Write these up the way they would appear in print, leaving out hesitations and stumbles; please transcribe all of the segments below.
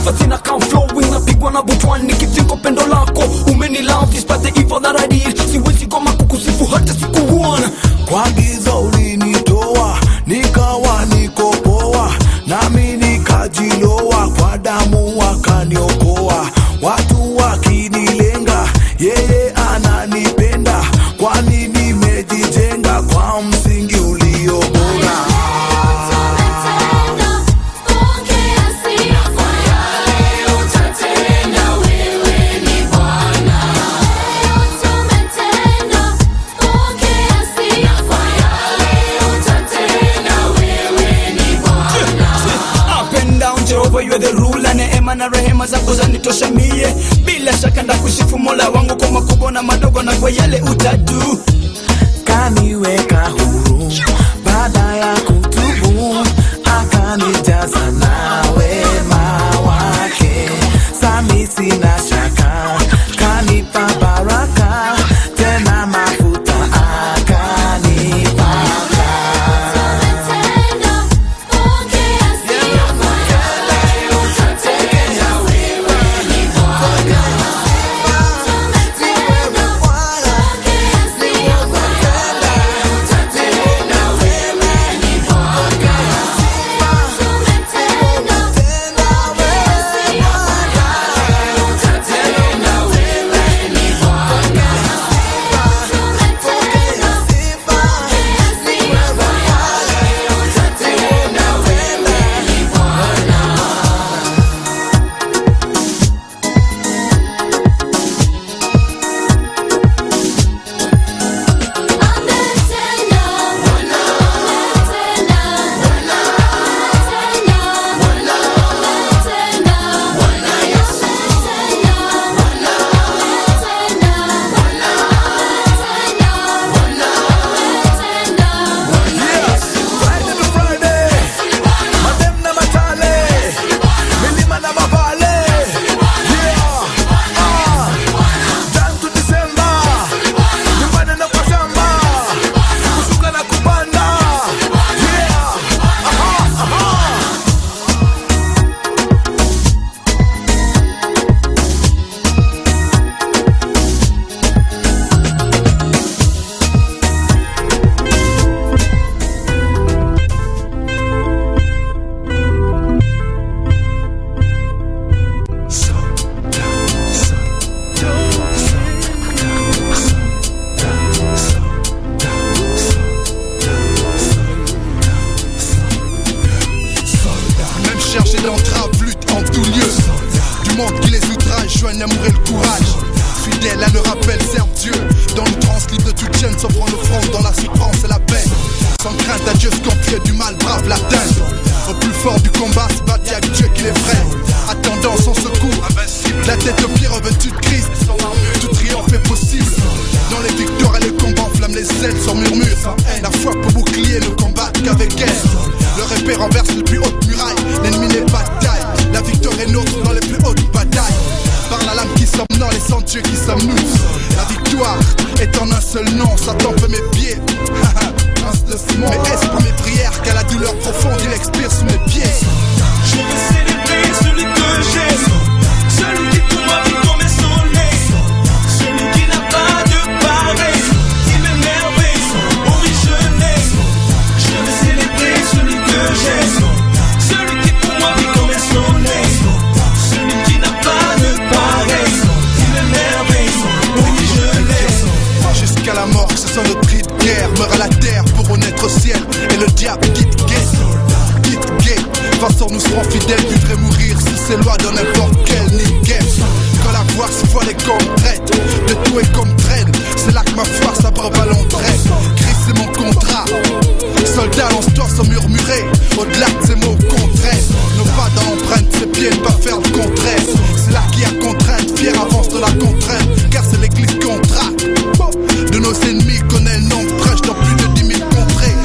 Fasi na come flowing, napigwa na butwan nikithinko pendo lako. Umeni love despite the evil that I did. Siwezi koma kukusifu hata siku one. Kwa giza ulinitoa, nikawa niko poa, nami nikajiloa, kwa damu wakaniokoa. Watu wakinilenga, yeye ananipenda, kwani nimejijenga kwa msingi ulio bora. You are the ruler, neema na rehema zako zanitosha mie. Bila shaka ndakusifu Mola wangu kwa makubwa na madogo na kwa yale utadu. Kaniweka huru baada ya kutubu, akanijaza na wema wake. Sami sina shaka, kanipa baraka, tena mafuta akanipaka. joignent l'amour et le courage. Fidèle à leur appel, servent Dieu dans le trans, libre de toute chaîne, s'offrant l'offrande dans la souffrance et la paix. Sans crainte à Dieu, ce qu'entrée du mal, brave l'atteinte. Au plus fort du combat, se battre avec Dieu qui les freine. Attendant son secours, la tête au pied revêtue de Christ. Tout triomphe est possible. Dans les victoires et les combats, enflamme les ailes sans murmure. La foi pour bouclier ne combattre qu'avec elle. Leur épée renverse les plus hautes murailles. L'ennemi n'est pas de taille. La victoire est nôtre dans les plus hautes batailles. Par la lame qui somnant, les sangs Dieu qui sommes nous. La victoire est en un seul nom. Satan fait mes pieds. Mais est-ce pour mes prières qu'à la douleur profonde il expire sous mes pieds? Je veux célébrer celui que j'aime, celui qui pour moi vit comme un soleil, celui qui n'a pas de pareil, il m'émerveille, oui je l'aime. Je veux célébrer celui que j'aime, celui qui pour moi vit comme un soleil, celui qui n'a pas de pareil, il m'émerveille, oui je l'aime. Jusqu'à la mort, ce sont nos cris de guerre. Meurt à la terre pour renaître au ciel. Et le diable quitte gay. Façon nous serons fidèles, vivre et mourir sous ces lois dans n'importe quel niquet. Quand la voix se voile et qu'on traite de tout et comme traîne, c'est là que ma foi s'abreuve à l'entraide. Christ c'est mon contrat. Soldat lance-toi sans murmurer. Au-delà de ces mots contraires, nos pas dans l'empreinte, ses pieds ne pas faire le contraire. C'est là qu'il y a contrainte, fier avance de la contrainte. Car c'est l'église contrat. De nos ennemis connaît le nombre prêche dans plus de 10 000 contrées.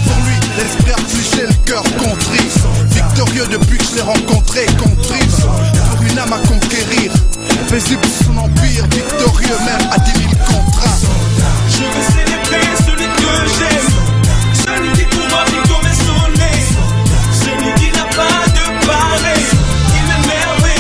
Pour lui, l'esprit affligé, le cœur contrit. Victorieux depuis que je l'ai rencontré, contrit. Pour une âme à conquérir, paisible son empire, victorieux même à 10 000 contrats. Je veux célébrer celui que j'aime, celui qui pour moi vit comme un soleil, celui qui n'a pas de pareil, il m'émerveille.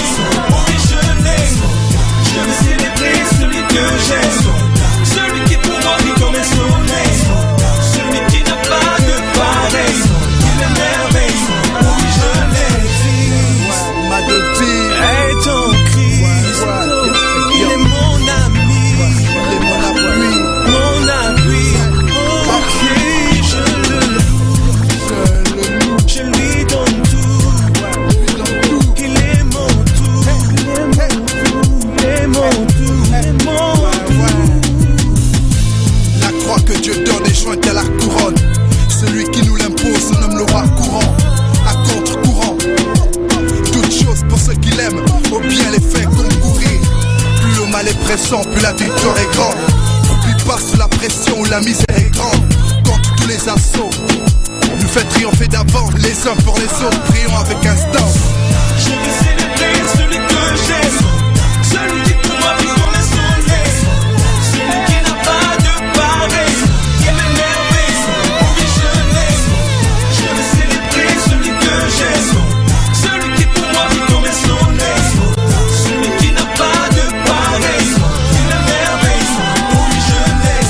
le sang, plus la victoire est grande. Oublie pas sous la pression où la misère est grande. Contre tous les assauts, nous fait triompher d'avant. Les uns pour les autres, prions avec instance. Je veux célébrer celui que j'aime, celui qui pour moi vit comme un soleil, celui qui n'a pas de pareil, qui m'émerveille, oh oui je l'aime. Je veux célébrer celui que j'aime, celui qui pour moi vit comme un soleil, celui qui n'a pas de pareil, qui m'émerveille, oh oui je l'aime.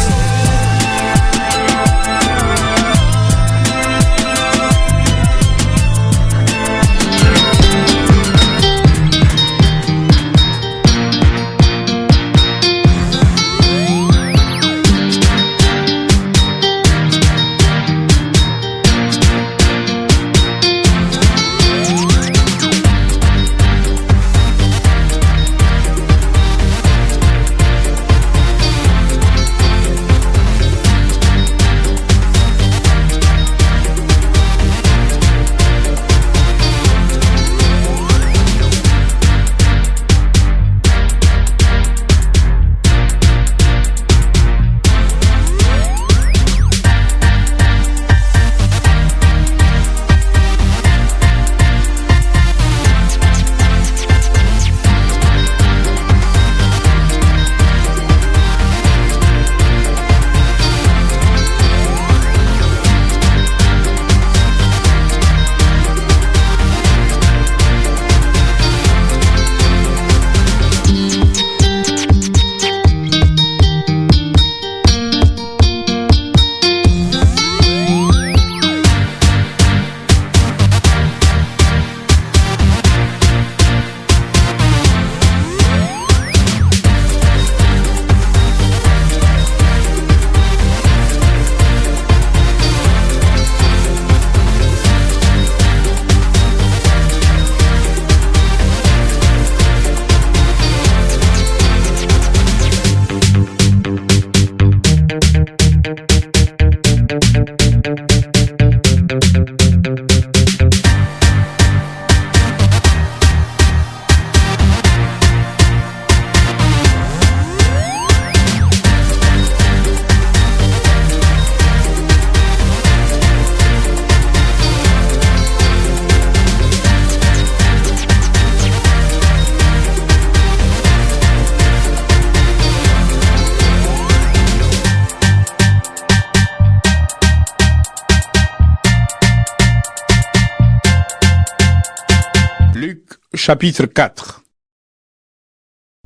Chapitre 4.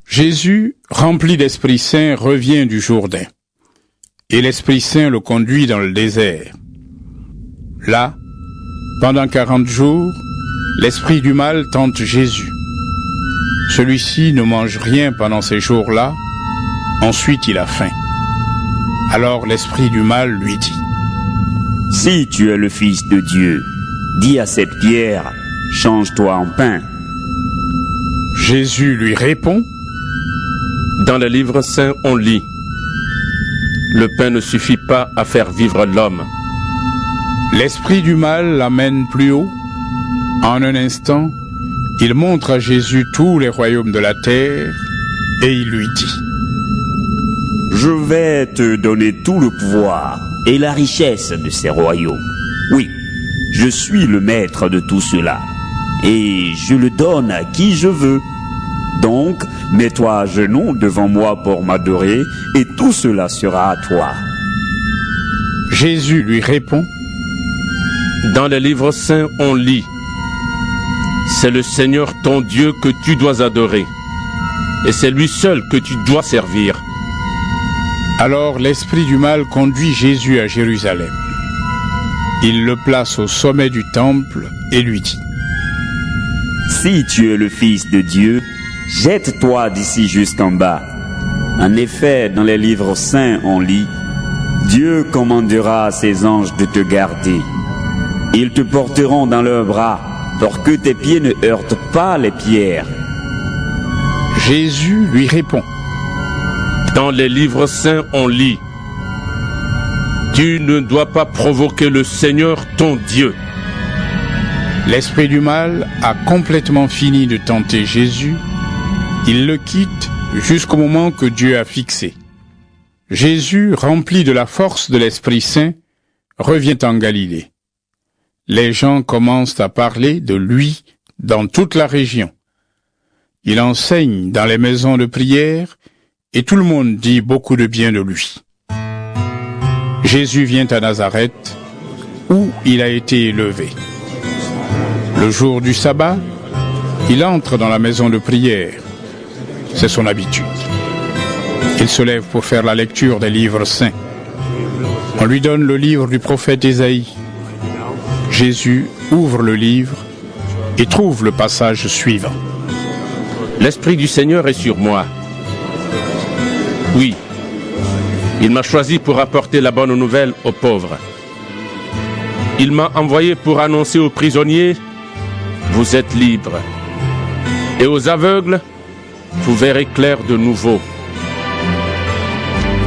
Jésus, rempli d'Esprit Saint, revient du Jourdain, et l'Esprit Saint le conduit dans le désert. Là, pendant 40 jours, l'esprit du mal tente Jésus. Celui-ci ne mange rien pendant ces jours-là, ensuite il a faim. Alors l'esprit du mal lui dit: Si tu es le Fils de Dieu, dis à cette pierre, change-toi en pain. Jésus lui répond: Dans le livre saint, on lit: Le pain ne suffit pas à faire vivre l'homme. L'esprit du mal l'amène plus haut. En un instant, il montre à Jésus tous les royaumes de la terre et il lui dit: Je vais te donner tout le pouvoir et la richesse de ces royaumes. Oui, je suis le maître de tout cela et je le donne à qui je veux. Donc, mets-toi à genoux devant moi pour m'adorer et tout cela sera à toi. Jésus lui répond: Dans le livre saint, on lit: C'est le Seigneur ton Dieu que tu dois adorer, et c'est lui seul que tu dois servir. Alors l'esprit du mal conduit Jésus à Jérusalem. Il le place au sommet du temple et lui dit: Si tu es le Fils de Dieu, jette-toi d'ici jusqu'en bas. En effet, dans les livres saints, on lit: Dieu commandera à ses anges de te garder. Ils te porteront dans leurs bras pour que tes pieds ne heurtent pas les pierres. Jésus lui répond: Dans les livres saints, on lit: Tu ne dois pas provoquer le Seigneur ton Dieu. L'esprit du mal a complètement fini de tenter Jésus. Il le quitte jusqu'au moment que Dieu a fixé. Jésus, rempli de la force de l'Esprit Saint, revient en Galilée. Les gens commencent à parler de lui dans toute la région. Il enseigne dans les maisons de prière et tout le monde dit beaucoup de bien de lui. Jésus vient à Nazareth, où il a été élevé. Le jour du sabbat, il entre dans la maison de prière. C'est son habitude. Il se lève pour faire la lecture des livres saints. On lui donne le livre du prophète Ésaïe. Jésus ouvre le livre et trouve le passage suivant. L'Esprit du Seigneur est sur moi. Oui, il m'a choisi pour apporter la bonne nouvelle aux pauvres. Il m'a envoyé pour annoncer aux prisonniers, vous êtes libres. Et aux aveugles, vous verrez clair de nouveau.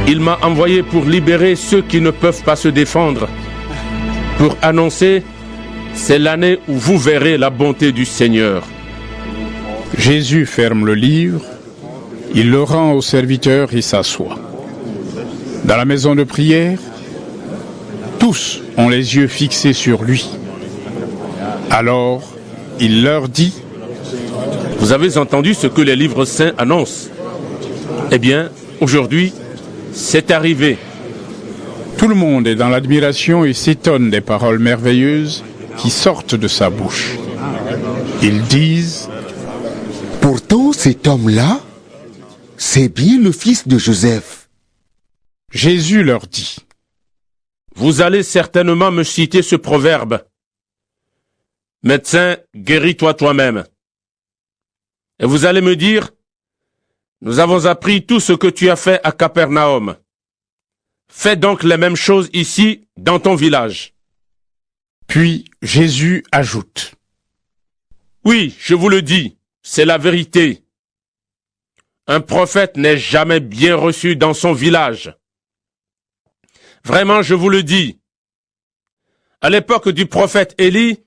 Il m'a envoyé pour libérer ceux qui ne peuvent pas se défendre, pour annoncer, c'est l'année où vous verrez la bonté du Seigneur. Jésus ferme le livre, il le rend au serviteur et s'assoit. Dans la maison de prière, tous ont les yeux fixés sur lui. Alors, il leur dit, « Vous avez entendu ce que les livres saints annoncent. Eh bien, aujourd'hui, c'est arrivé. » Tout le monde est dans l'admiration et s'étonne des paroles merveilleuses qui sortent de sa bouche. Ils disent, « Pourtant cet homme-là, c'est bien le fils de Joseph. » Jésus leur dit, « Vous allez certainement me citer ce proverbe. Médecin, guéris-toi toi-même. Et vous allez me dire, nous avons appris tout ce que tu as fait à Capernaum. Fais donc les mêmes choses ici, dans ton village. » Puis Jésus ajoute, « Oui, je vous le dis, c'est la vérité. Un prophète n'est jamais bien reçu dans son village. Vraiment, je vous le dis. À l'époque du prophète Élie,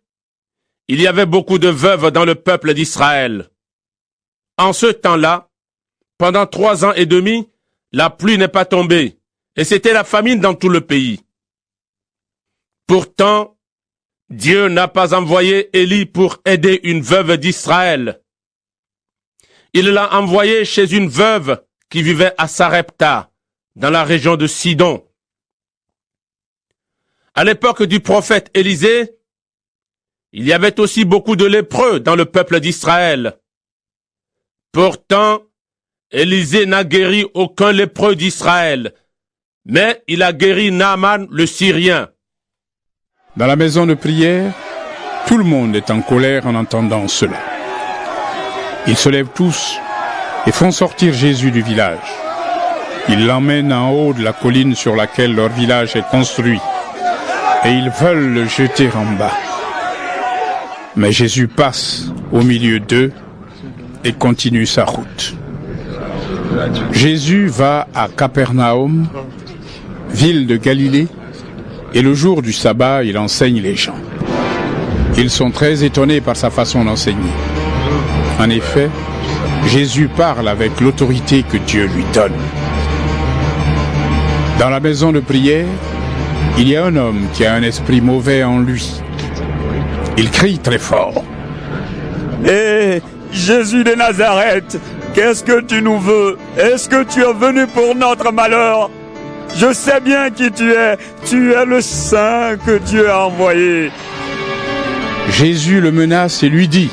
il y avait beaucoup de veuves dans le peuple d'Israël. En ce temps-là, pendant 3 ans et demi, la pluie n'est pas tombée, et c'était la famine dans tout le pays. Pourtant, Dieu n'a pas envoyé Élie pour aider une veuve d'Israël. Il l'a envoyé chez une veuve qui vivait à Sarepta, dans la région de Sidon. À l'époque du prophète Élisée, il y avait aussi beaucoup de lépreux dans le peuple d'Israël. Pourtant, Élisée n'a guéri aucun lépreux d'Israël, mais il a guéri Naaman le Syrien. Dans la maison de prière, tout le monde est en colère en entendant cela. Ils se lèvent tous et font sortir Jésus du village. Ils l'emmènent en haut de la colline sur laquelle leur village est construit, et ils veulent le jeter en bas. Mais Jésus passe au milieu d'eux et continue sa route. Jésus va à Capernaum, ville de Galilée, et le jour du sabbat, il enseigne les gens. Ils sont très étonnés par sa façon d'enseigner. En effet, Jésus parle avec l'autorité que Dieu lui donne. Dans la maison de prière, il y a un homme qui a un esprit mauvais en lui. Il crie très fort. « Hé, Jésus de Nazareth, qu'est-ce que tu nous veux? Est-ce que tu es venu pour notre malheur? Je sais bien qui tu es le Saint que Dieu a envoyé. » Jésus le menace et lui dit,